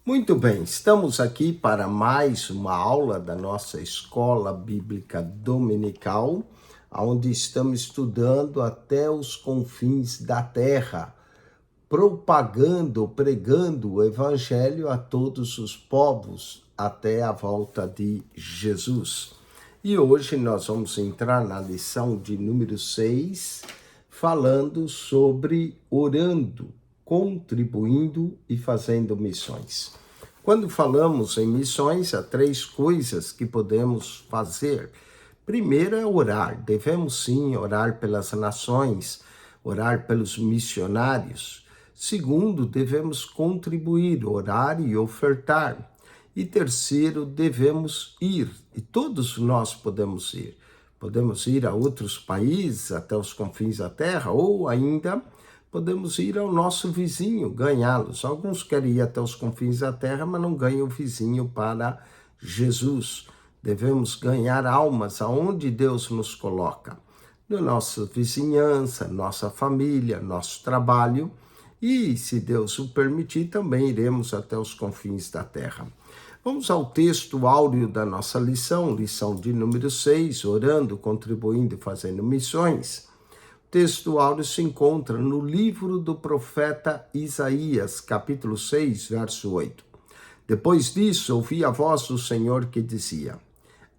Muito bem, estamos aqui para mais uma aula da nossa Escola Bíblica Dominical, onde estamos estudando até os confins da terra, propagando, pregando o Evangelho a todos os povos até a volta de Jesus. E hoje nós vamos entrar na lição de número 6, falando sobre orando, contribuindo e fazendo missões. Quando falamos em missões, há três coisas que podemos fazer. Primeiro é orar. Devemos sim orar pelas nações, orar pelos missionários. Segundo, devemos contribuir, orar e ofertar. E terceiro, devemos ir, e todos nós podemos ir. Podemos ir a outros países, até os confins da terra, ou ainda podemos ir ao nosso vizinho, ganhá-los. Alguns querem ir até os confins da terra, mas não ganham o vizinho para Jesus. Devemos ganhar almas aonde Deus nos coloca. Na nossa vizinhança, nossa família, nosso trabalho. E, se Deus o permitir, também iremos até os confins da terra. Vamos ao texto áureo da nossa lição de número 6, orando, contribuindo e fazendo missões. O texto áureo se encontra no livro do profeta Isaías, capítulo 6, verso 8. Depois disso, ouvi a voz do Senhor que dizia: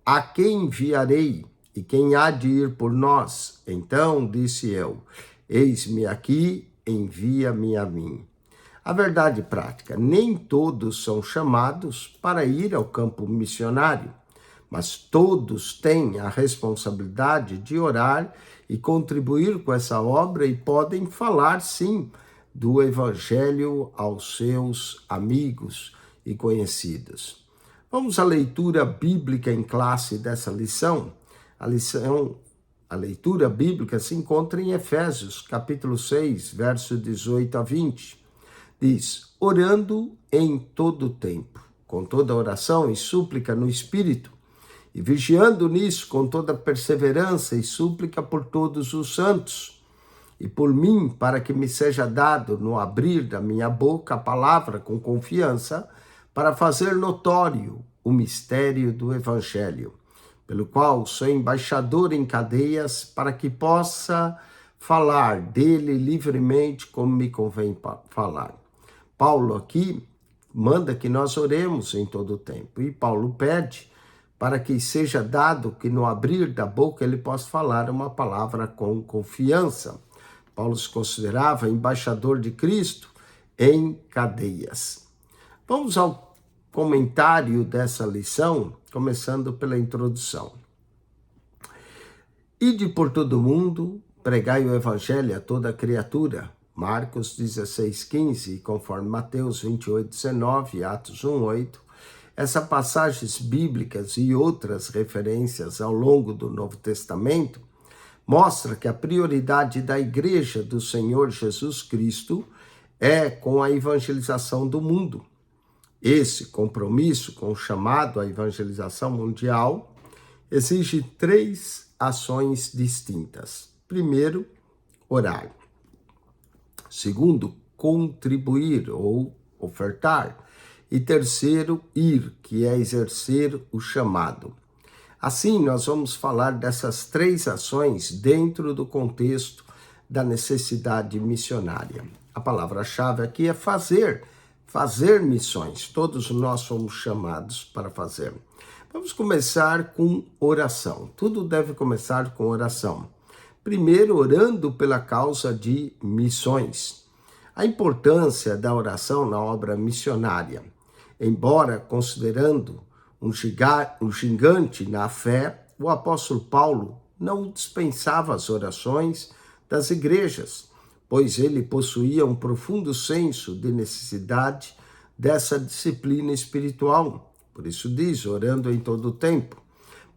A quem enviarei? E quem há de ir por nós? Então disse eu: Eis-me aqui, envia-me a mim. A verdade prática, nem todos são chamados para ir ao campo missionário, mas todos têm a responsabilidade de orar e contribuir com essa obra e podem falar, sim, do Evangelho aos seus amigos e conhecidos. Vamos à leitura bíblica em classe dessa lição. A leitura bíblica se encontra em Efésios, capítulo 6, verso 18 a 20. Diz: orando em todo tempo, com toda oração e súplica no Espírito, e vigiando nisso com toda perseverança e súplica por todos os santos, e por mim, para que me seja dado no abrir da minha boca a palavra com confiança, para fazer notório o mistério do Evangelho, pelo qual sou embaixador em cadeias, para que possa falar dele livremente como me convém falar. Paulo aqui manda que nós oremos em todo o tempo, e Paulo pede para que seja dado que no abrir da boca ele possa falar uma palavra com confiança. Paulo se considerava embaixador de Cristo em cadeias. Vamos ao comentário dessa lição, começando pela introdução. Ide por todo mundo, pregai o evangelho a toda criatura. Marcos 16:15, conforme Mateus 28:19, Atos 1:8. Essas passagens bíblicas e outras referências ao longo do Novo Testamento mostra que a prioridade da Igreja do Senhor Jesus Cristo é com a evangelização do mundo. Esse compromisso com o chamado à evangelização mundial exige três ações distintas. Primeiro, orar. Segundo, contribuir ou ofertar. E terceiro, ir, que é exercer o chamado. Assim, nós vamos falar dessas três ações dentro do contexto da necessidade missionária. A palavra-chave aqui é fazer missões. Todos nós somos chamados para fazer. Vamos começar com oração. Tudo deve começar com oração. Primeiro, orando pela causa de missões. A importância da oração na obra missionária. Embora considerando um gigante na fé, o apóstolo Paulo não dispensava as orações das igrejas, pois ele possuía um profundo senso de necessidade dessa disciplina espiritual. Por isso diz, orando em todo o tempo.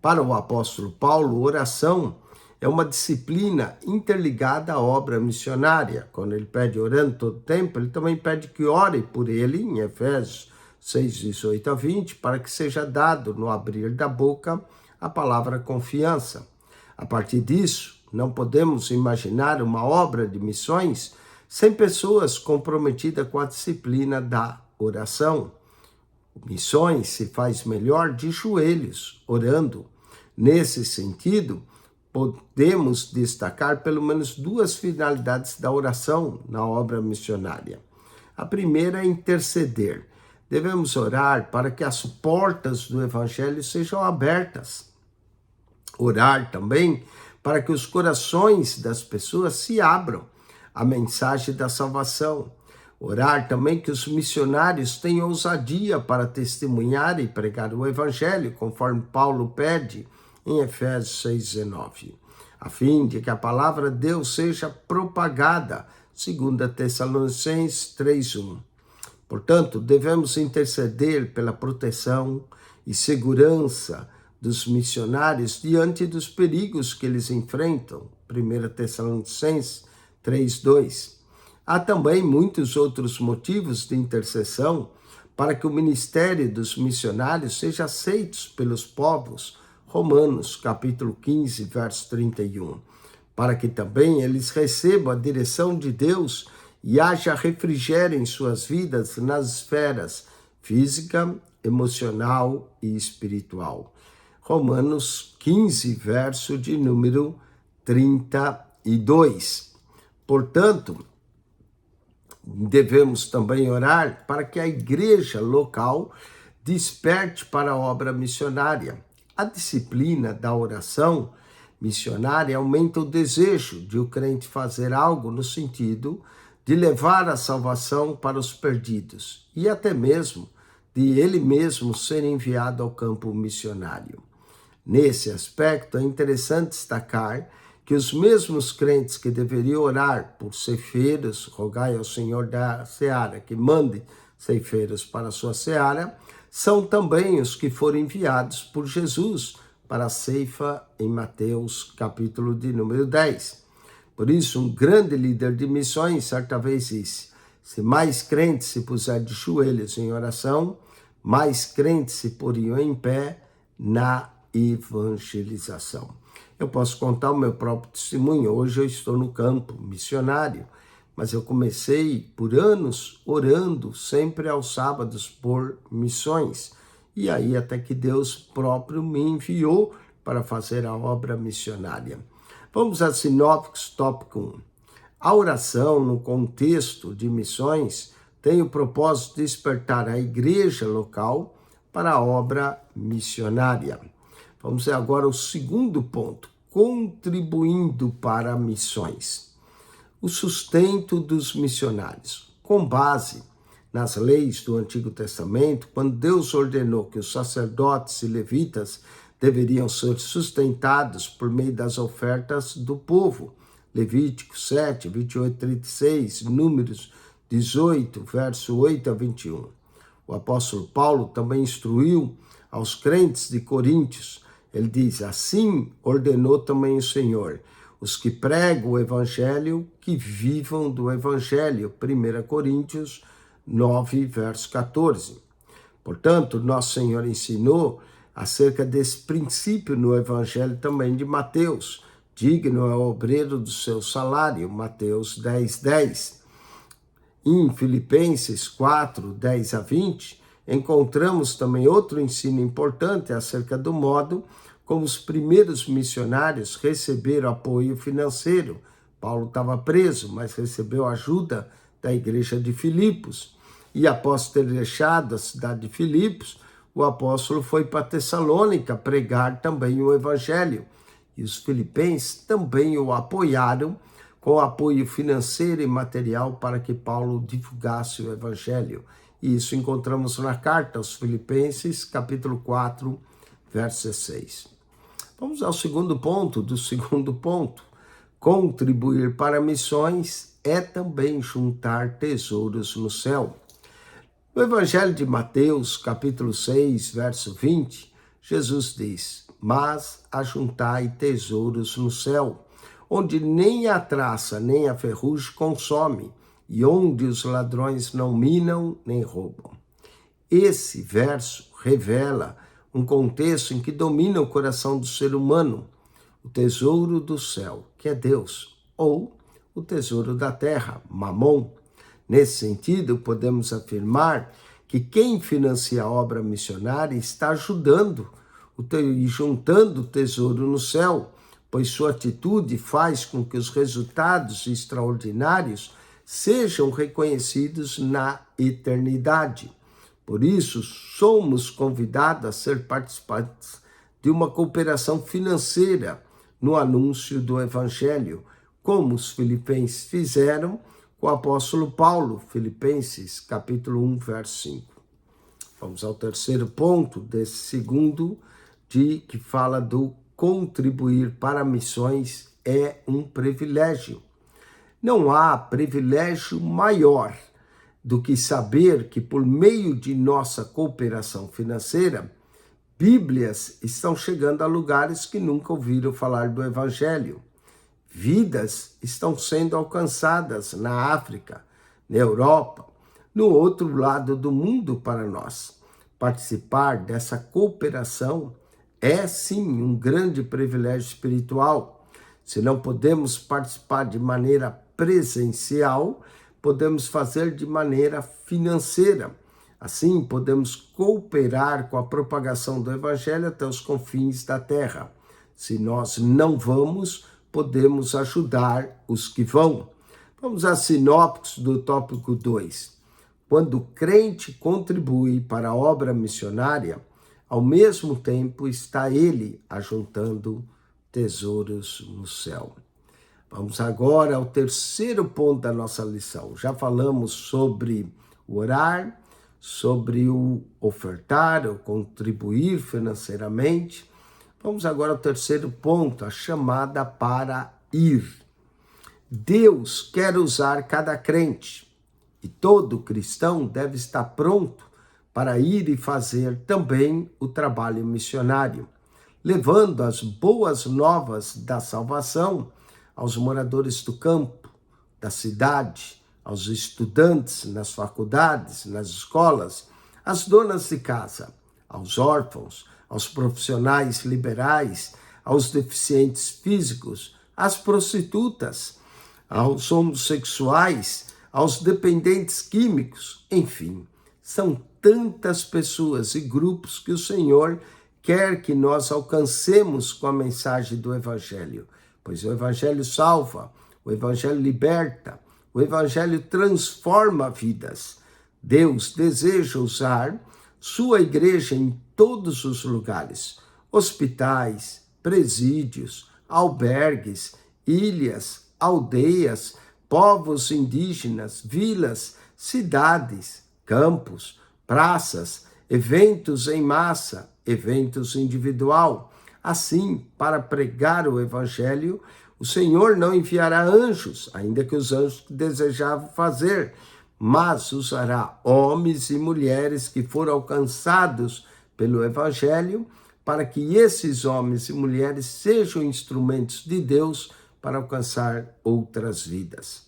Para o apóstolo Paulo, oração é uma disciplina interligada à obra missionária. Quando ele pede orando todo o tempo, ele também pede que ore por ele, em Efésios 6, 18 a 20, para que seja dado no abrir da boca a palavra confiança. A partir disso, não podemos imaginar uma obra de missões sem pessoas comprometidas com a disciplina da oração. Missões se faz melhor de joelhos, orando. Nesse sentido, podemos destacar pelo menos duas finalidades da oração na obra missionária. A primeira é interceder. Devemos orar para que as portas do Evangelho sejam abertas. Orar também para que os corações das pessoas se abram à mensagem da salvação. Orar também que os missionários tenham ousadia para testemunhar e pregar o Evangelho, conforme Paulo pede em Efésios 6,19, a fim de que a palavra de Deus seja propagada, segundo Tessalonicenses 3,1. Portanto, devemos interceder pela proteção e segurança dos missionários diante dos perigos que eles enfrentam, 1 Tessalonicenses 3,2. Há também muitos outros motivos de intercessão para que o ministério dos missionários seja aceito pelos povos, Romanos, capítulo 15, verso 31, para que também eles recebam a direção de Deus e haja refrigério em suas vidas nas esferas física, emocional e espiritual. Romanos 15, verso de número 32. Portanto, devemos também orar para que a igreja local desperte para a obra missionária. A disciplina da oração missionária aumenta o desejo de o crente fazer algo no sentido de levar a salvação para os perdidos e até mesmo de ele mesmo ser enviado ao campo missionário. Nesse aspecto, é interessante destacar que os mesmos crentes que deveriam orar por ceifeiros, rogai ao Senhor da seara que mande ceifeiros para a sua seara, são também os que foram enviados por Jesus para a ceifa em Mateus, capítulo de número 10. Por isso, um grande líder de missões certa vez disse: se mais crentes se puser de joelhos em oração, mais crentes se poriam em pé na evangelização. Eu posso contar o meu próprio testemunho. Hoje eu estou no campo missionário, mas eu comecei por anos orando sempre aos sábados por missões. E aí até que Deus próprio me enviou para fazer a obra missionária. Vamos a sinópticos, tópico 1. A oração no contexto de missões tem o propósito de despertar a igreja local para a obra missionária. Vamos ver agora o segundo ponto, contribuindo para missões. O sustento dos missionários. Com base nas leis do Antigo Testamento, quando Deus ordenou que os sacerdotes e levitas deveriam ser sustentados por meio das ofertas do povo, Levítico 7, 28, 36, Números 18, verso 8 a 21. O apóstolo Paulo também instruiu aos crentes de Coríntios. Ele diz: assim ordenou também o Senhor, os que pregam o evangelho, que vivam do evangelho. 1 Coríntios 9, verso 14. Portanto, nosso Senhor ensinou acerca desse princípio no evangelho também de Mateus. Digno é o obreiro do seu salário, Mateus 10, 10. Em Filipenses 4, 10 a 20, encontramos também outro ensino importante acerca do modo como os primeiros missionários receberam apoio financeiro. Paulo estava preso, mas recebeu ajuda da igreja de Filipos. E após ter deixado a cidade de Filipos, o apóstolo foi para Tessalônica pregar também o evangelho. E os filipenses também o apoiaram com apoio financeiro e material para que Paulo divulgasse o evangelho. E isso encontramos na carta aos Filipenses, capítulo 4, verso 16. Vamos ao segundo ponto do segundo ponto. Contribuir para missões é também juntar tesouros no céu. No Evangelho de Mateus, capítulo 6, verso 20, Jesus diz: mas ajuntai tesouros no céu, onde nem a traça nem a ferrugem consome, e onde os ladrões não minam nem roubam. Esse verso revela um contexto em que domina o coração do ser humano, o tesouro do céu, que é Deus, ou o tesouro da terra, Mamon. Nesse sentido, podemos afirmar que quem financia a obra missionária está ajudando e juntando o tesouro no céu, pois sua atitude faz com que os resultados extraordinários sejam reconhecidos na eternidade. Por isso, somos convidados a ser participantes de uma cooperação financeira no anúncio do Evangelho, como os filipenses fizeram com o apóstolo Paulo, Filipenses capítulo 1, verso 5. Vamos ao terceiro ponto desse segundo, que fala do contribuir para missões é um privilégio. Não há privilégio maior do que saber que por meio de nossa cooperação financeira, Bíblias estão chegando a lugares que nunca ouviram falar do Evangelho. Vidas estão sendo alcançadas na África, na Europa, no outro lado do mundo para nós. Participar dessa cooperação é sim um grande privilégio espiritual. Se não podemos participar de maneira presencial, podemos fazer de maneira financeira. Assim, podemos cooperar com a propagação do Evangelho até os confins da terra. Se nós não vamos, podemos ajudar os que vão. Vamos às sinopses do tópico 2. Quando o crente contribui para a obra missionária, ao mesmo tempo está ele ajuntando tesouros no céu. Vamos agora ao terceiro ponto da nossa lição. Já falamos sobre o orar, sobre o ofertar, ou contribuir financeiramente. Vamos agora ao terceiro ponto, a chamada para ir. Deus quer usar cada crente e todo cristão deve estar pronto para ir e fazer também o trabalho missionário, levando as boas novas da salvação aos moradores do campo, da cidade, aos estudantes nas faculdades, nas escolas, às donas de casa, aos órfãos, aos profissionais liberais, aos deficientes físicos, às prostitutas, aos homossexuais, aos dependentes químicos, enfim, são tantas pessoas e grupos que o Senhor quer que nós alcancemos com a mensagem do Evangelho, pois o Evangelho salva, o Evangelho liberta, o Evangelho transforma vidas. Deus deseja usar sua igreja em todos os lugares, hospitais, presídios, albergues, ilhas, aldeias, povos indígenas, vilas, cidades, campos, praças, eventos em massa, eventos individual. Assim, para pregar o Evangelho, o Senhor não enviará anjos, ainda que os anjos desejavam fazer, mas usará homens e mulheres que foram alcançados pelo Evangelho, para que esses homens e mulheres sejam instrumentos de Deus para alcançar outras vidas.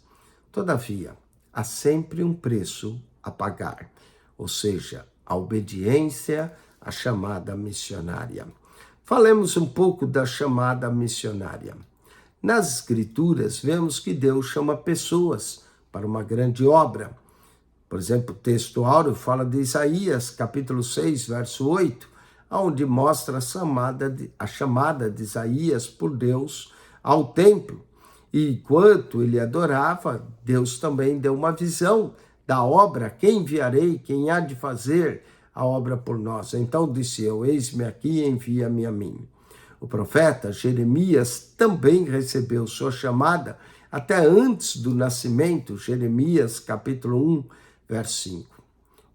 Todavia, há sempre um preço a pagar, ou seja, a obediência à chamada missionária. Falemos um pouco da chamada missionária. Nas Escrituras, vemos que Deus chama pessoas para uma grande obra. Por exemplo, o texto áureo fala de Isaías, capítulo 6, verso 8, onde mostra a chamada de Isaías por Deus ao templo. E enquanto ele adorava, Deus também deu uma visão da obra, quem enviarei, quem há de fazer a obra por nós. Então disse eu, eis-me aqui, envia-me a mim. O profeta Jeremias também recebeu sua chamada até antes do nascimento, Jeremias capítulo 1, verso 5.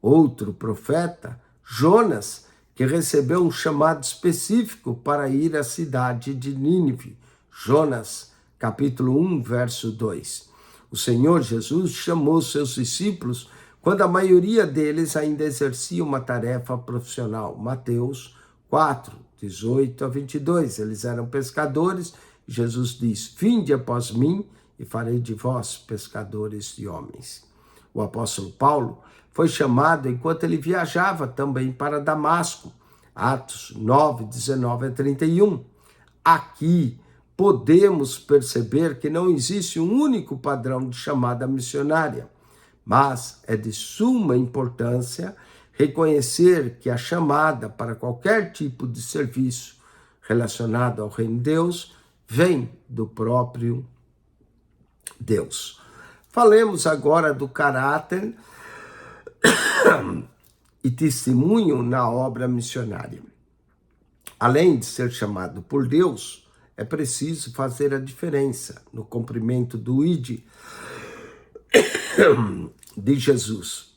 Outro profeta, Jonas, que recebeu um chamado específico para ir à cidade de Nínive, Jonas capítulo 1, verso 2. O Senhor Jesus chamou seus discípulos quando a maioria deles ainda exercia uma tarefa profissional. Mateus 4, 18 a 22. Eles eram pescadores. Jesus diz, vinde após mim e farei de vós pescadores de homens. O apóstolo Paulo foi chamado enquanto ele viajava também para Damasco. Atos 9, 19 a 31. Aqui podemos perceber que não existe um único padrão de chamada missionária, mas é de suma importância reconhecer que a chamada para qualquer tipo de serviço relacionado ao reino de Deus vem do próprio Deus. Falemos agora do caráter e testemunho na obra missionária. Além de ser chamado por Deus, é preciso fazer a diferença no cumprimento do ID de Jesus.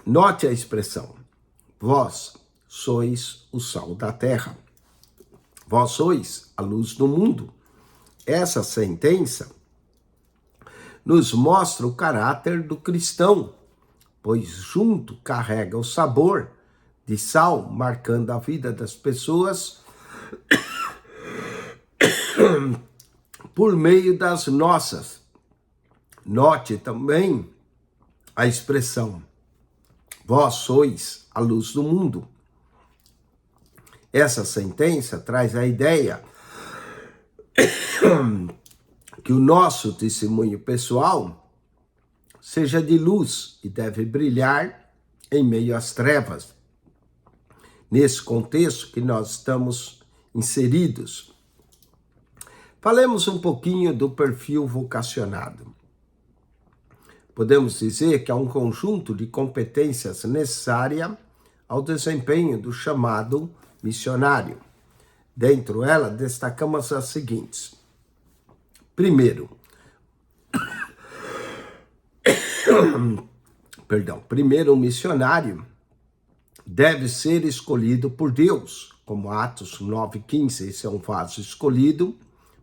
Note a expressão: vós sois o sal da terra. Vós sois a luz do mundo. Essa sentença nos mostra o caráter do cristão, pois junto carrega o sabor de sal, marcando a vida das pessoas por meio das nossas. Note também a expressão: vós sois a luz do mundo. Essa sentença traz a ideia que o nosso testemunho pessoal seja de luz e deve brilhar em meio às trevas. Nesse contexto que nós estamos inseridos. Falemos um pouquinho do perfil vocacionado. Podemos dizer que há um conjunto de competências necessária ao desempenho do chamado missionário. Dentro dela, destacamos as seguintes. Primeiro, o missionário deve ser escolhido por Deus, como Atos 9,15, esse é um vaso escolhido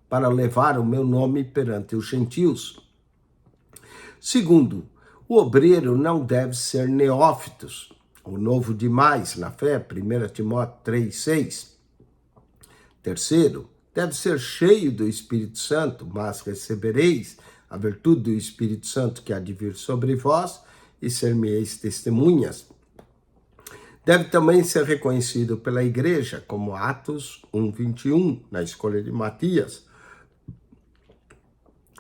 para levar o meu nome perante os gentios. Segundo, o obreiro não deve ser neófito, ou novo demais na fé, 1 Timóteo 3,6. Terceiro, deve ser cheio do Espírito Santo, mas recebereis a virtude do Espírito Santo que há de vir sobre vós e ser-me-eis testemunhas. Deve também ser reconhecido pela igreja, como Atos 1,21, na escolha de Matias.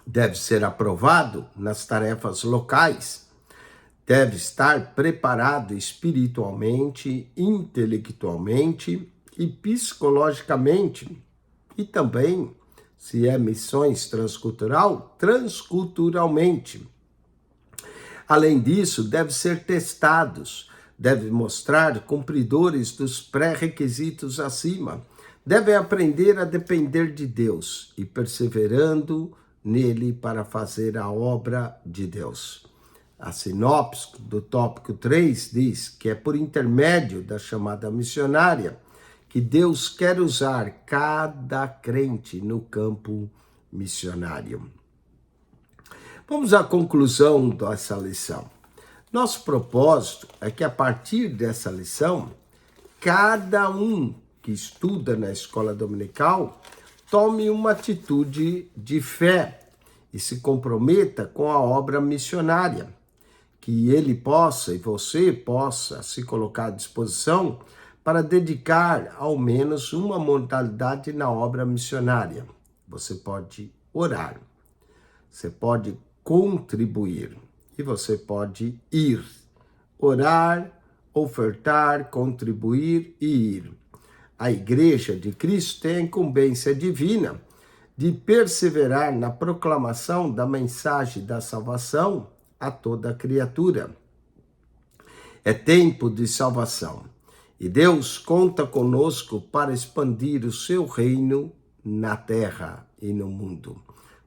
Deve ser aprovado nas tarefas locais. Deve estar preparado espiritualmente, intelectualmente e psicologicamente. E também, se é missões transculturalmente. Além disso, deve ser testados, deve mostrar cumpridores dos pré-requisitos acima, deve aprender a depender de Deus e perseverando nele para fazer a obra de Deus. A sinopse do tópico 3 diz que é por intermédio da chamada missionária que Deus quer usar cada crente no campo missionário. Vamos à conclusão dessa lição. Nosso propósito é que a partir dessa lição, cada um que estuda na escola dominical tome uma atitude de fé e se comprometa com a obra missionária, que ele possa e você possa se colocar à disposição para dedicar ao menos uma modalidade na obra missionária. Você pode orar, você pode contribuir e você pode ir. Orar, ofertar, contribuir e ir. A Igreja de Cristo tem a incumbência divina de perseverar na proclamação da mensagem da salvação a toda criatura. É tempo de salvação. E Deus conta conosco para expandir o seu reino na terra e no mundo.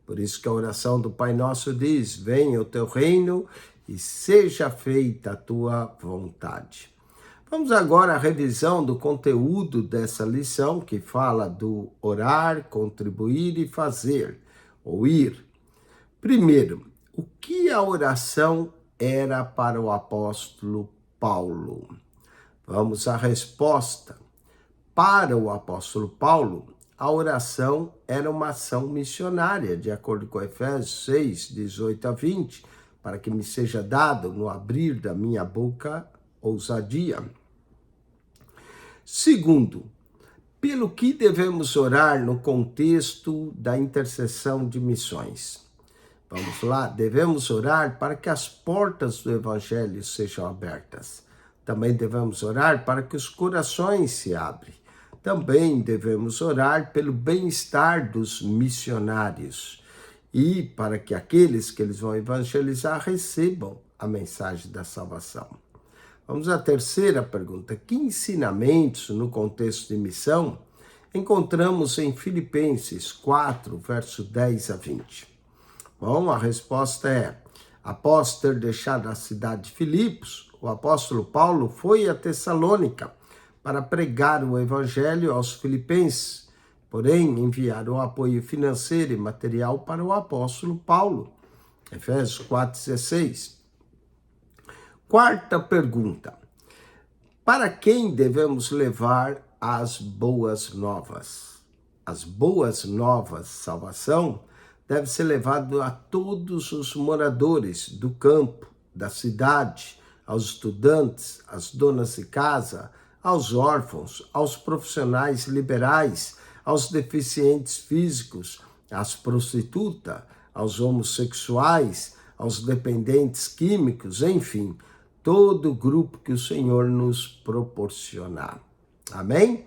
Por isso que a oração do Pai Nosso diz: venha o teu reino e seja feita a tua vontade. Vamos agora à revisão do conteúdo dessa lição que fala do orar, contribuir e fazer, ou ir. Primeiro, o que a oração era para o apóstolo Paulo? Vamos à resposta. Para o apóstolo Paulo, a oração era uma ação missionária, de acordo com Efésios 6, 18 a 20, para que me seja dado no abrir da minha boca ousadia. Segundo, pelo que devemos orar no contexto da intercessão de missões? Vamos lá, devemos orar para que as portas do Evangelho sejam abertas. Também devemos orar para que os corações se abrem. Também devemos orar pelo bem-estar dos missionários e para que aqueles que eles vão evangelizar recebam a mensagem da salvação. Vamos à terceira pergunta. Que ensinamentos no contexto de missão encontramos em Filipenses 4, verso 10 a 20? Bom, a resposta é: após ter deixado a cidade de Filipos, o apóstolo Paulo foi a Tessalônica para pregar o evangelho aos filipenses, porém enviaram apoio financeiro e material para o apóstolo Paulo. Efésios 4,16. Quarta pergunta. Para quem devemos levar as boas novas? As boas novas, salvação, deve ser levado a todos os moradores do campo, da cidade, aos estudantes, às donas de casa, aos órfãos, aos profissionais liberais, aos deficientes físicos, às prostitutas, aos homossexuais, aos dependentes químicos, enfim, todo grupo que o Senhor nos proporcionar. Amém?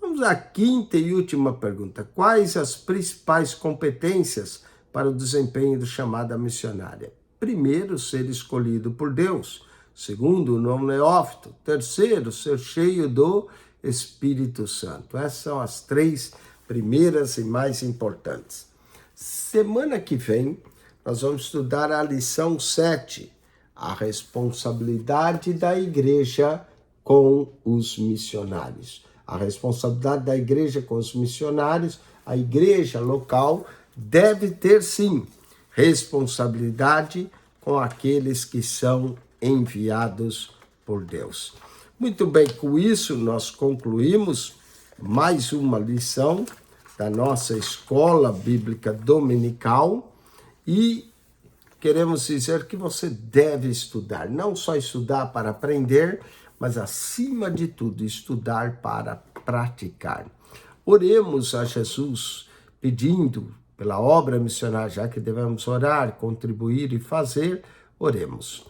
Vamos à quinta e última pergunta. Quais as principais competências para o desempenho do chamado missionária? Primeiro, ser escolhido por Deus. Segundo, não neófito. Terceiro, ser cheio do Espírito Santo. Essas são as três primeiras e mais importantes. Semana que vem, nós vamos estudar a lição 7, a responsabilidade da igreja com os missionários. A responsabilidade da igreja com os missionários, a igreja local deve ter, sim, responsabilidade com aqueles que são enviados por Deus. Muito bem, com isso nós concluímos mais uma lição da nossa escola bíblica dominical e queremos dizer que você deve estudar, não só estudar para aprender, mas acima de tudo estudar para praticar. Oremos a Jesus pedindo pela obra missionária, já que devemos orar, contribuir e fazer, oremos.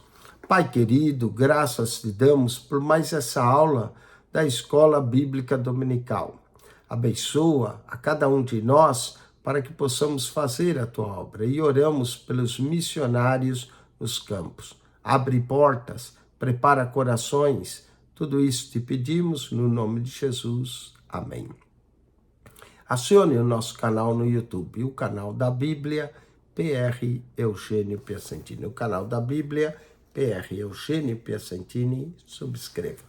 Pai querido, graças te damos por mais essa aula da Escola Bíblica Dominical. Abençoa a cada um de nós para que possamos fazer a tua obra e oramos pelos missionários nos campos. Abre portas, prepara corações, tudo isso te pedimos no nome de Jesus. Amém. Acione o nosso canal no YouTube, o canal da Bíblia, PR Eugênio Piacentini. O canal da Bíblia, PR Eugênio Piacentini, subscreva.